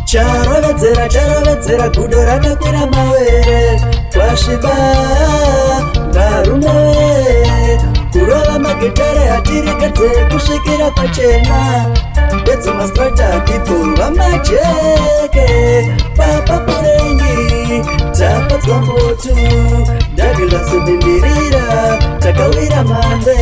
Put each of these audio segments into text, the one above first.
charovedzera gudo rakakwira mawere kwasviba varume kurova magitare hatirekedze kusvikira pachena bedzomastrata people vamajeke papapurengi tapatswa mbotu Douglas Mhindirira takawira mambe.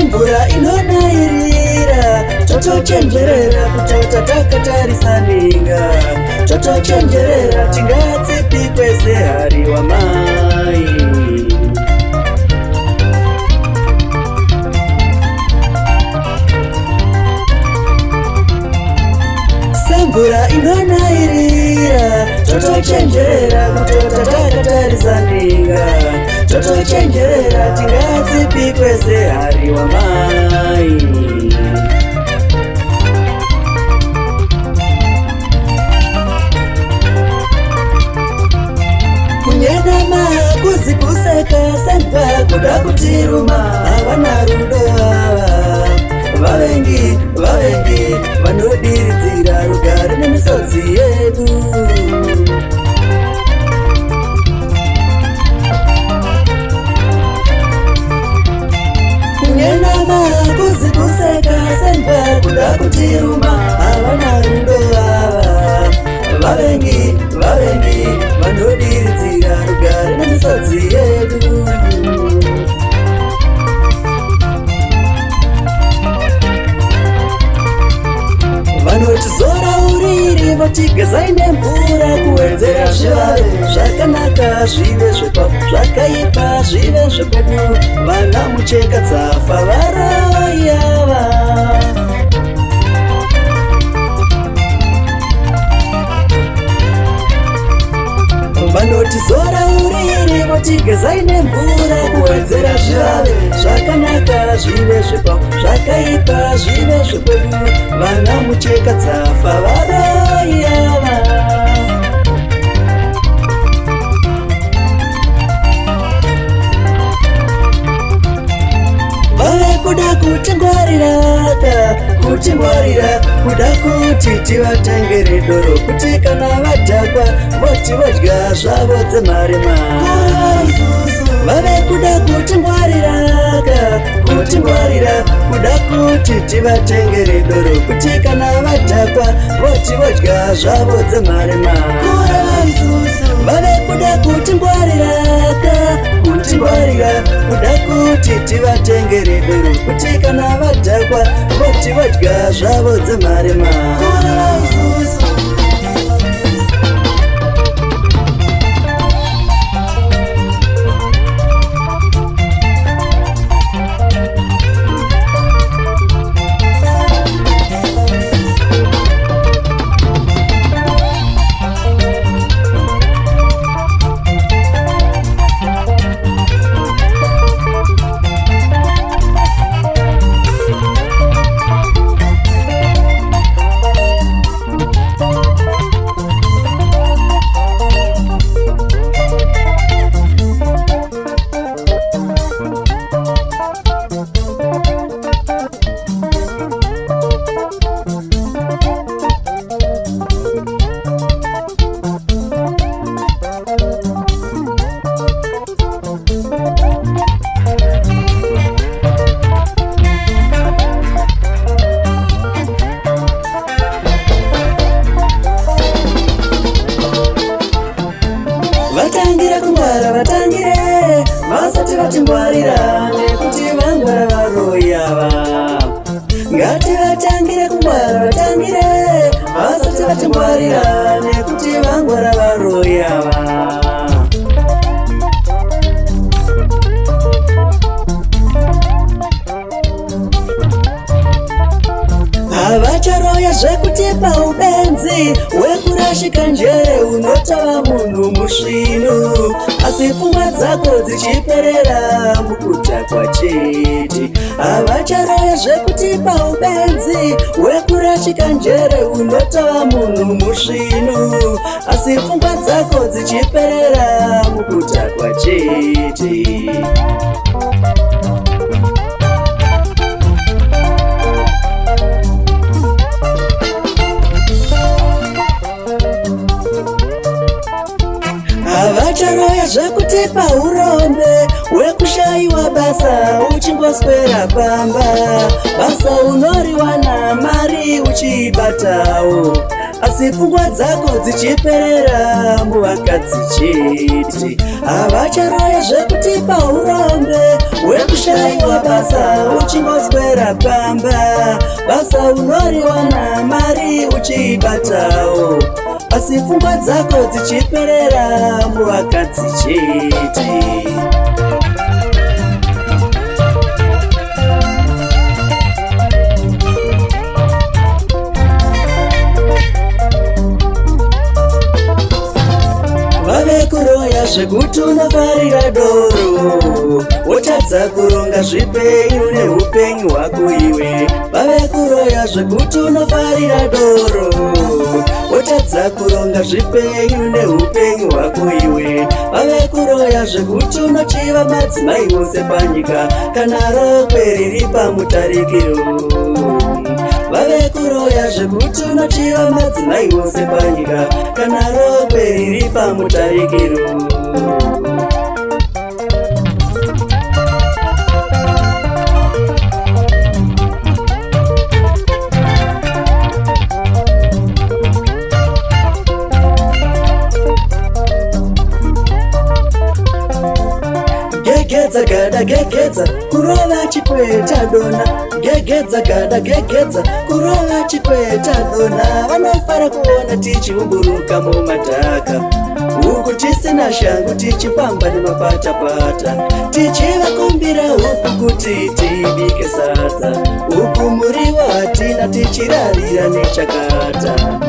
Mvura inonairira totochenjerera kutota takatarisaninga totochenjerera tingatsipi kwese hari wamai semvura inonairira totochenjerera kutota takatarisaninga totochenjerera tingatsipi kwese hari wamai kunyenama kuzikuseka semba kuda kutiruma havana rudo vavengi vanodiridzira rugare nemisodzi yedu kunyenama kuzikuseka semba kuda kutiruma havana rudo vavengi vanodiridzira rugare nemisodzi yedu vanotizora uriri vatigezai nemvura kuwedzera zvivave zvakanaka zvive zvepa zvakaipa zvive zvekwedu vana mucheka dzafa varoyava vanotizora uriri vatigezai nemvura kuwedzera zvivave zvakanaka zvive zvepa zvakaipa zvive zvekwedu vana mucheka dzafa varoyava vave kuda kutingwarira kuda kuti tivatengere doro kuti kana vadhakwa voti vodya zvavo dzemarema vave kuda kutingwarira kuda kuti tivatengere doro kuti kana vadhakwa voti vodya zvavo dzemarema vave kuda kutingwarira kuda kuti tivatengere doro kuti kana vadhakwa voti vodya zvavo dzemarema paubenzi wekurashika njere unotava munhu musvino, asi pfungwa dzako dzichiperera mukutakwa chete. Havacharove zvekuti paubenzi wekurashika njere unotava munhu musvino, asi pfungwa dzako dzichiperera mukutakwa chete. Havacharoya zvekuti paurombe wekushayiwa basa uchingoswera pamba, basa unoriwana mari uchibatawo, asi pfungwa dzako dzichiperera muvakadzi chete. Havacharoya zvekuti paurombe wekushayiwa basa uchingoswera pamba, basa unoriwana mari uchibatawo, asi pfungwa dzako dzichiperera muvakadzi chete. Vave kuroya zvekuti unofarira doro, wotadza kuronga zvipenyu neupenyu hwako iwe. Vave kuroya zvekuti unofarira doro, wotadza kuronga zvipenyu neupenyu hwako iwe. Vave kuroya zvekuti unochiva madzimai vose panyika kana rokwe riri pamutarikiro. Vave kuroya zvekuti unochiva madzimai vose panyika kana rokwe riri pamutarikiro. Gegedza gada gegedza kurova chikweta dona, gegedza gada gegedza kurova chikweta dona. Vanofara kuona tichiumburuka mumadhaka, uku tisina shangu tichifamba nemapatapata, tichivakumbira huku kuti tibike sadza, uku muriwo hatina tichirarira nechakata.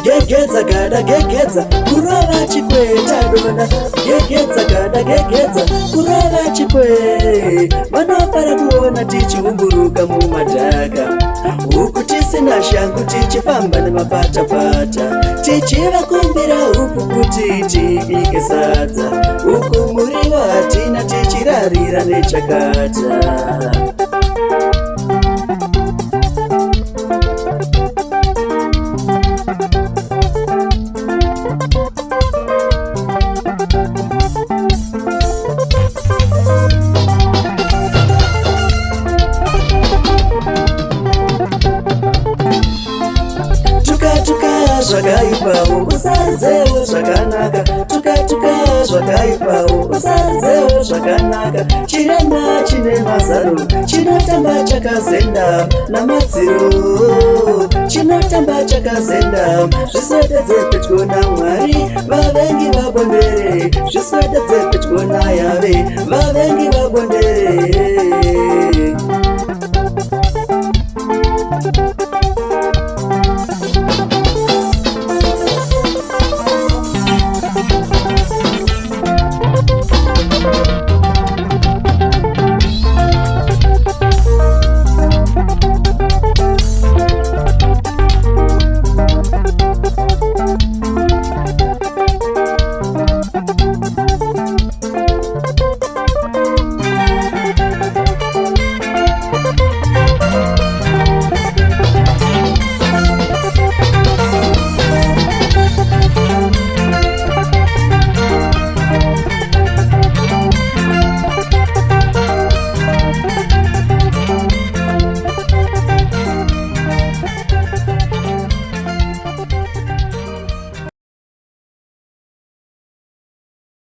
Gegedza gada gegedza kurova chikweta dona, gegedza gada gegedza kurova chikwe. Vanofara kuona tichiumburuka mumadhaka, uku tisina shangu tichifamba nemapatapata, tichivakumbira huku kuti tibike sadza, uku muriwo hatina tichirarira nechakata. Zvakaipawo usaridzewo zvakanaka, tukatuka zvakaipawo usaridzewo zvakanaka. Chirema chine mazaro chinotamba chakazenda namadziro, chinotamba chakazenda. Zviswededze pedyo naMwari vavengi vabondere, zviswededze pedyo naYave vavengi vabondere.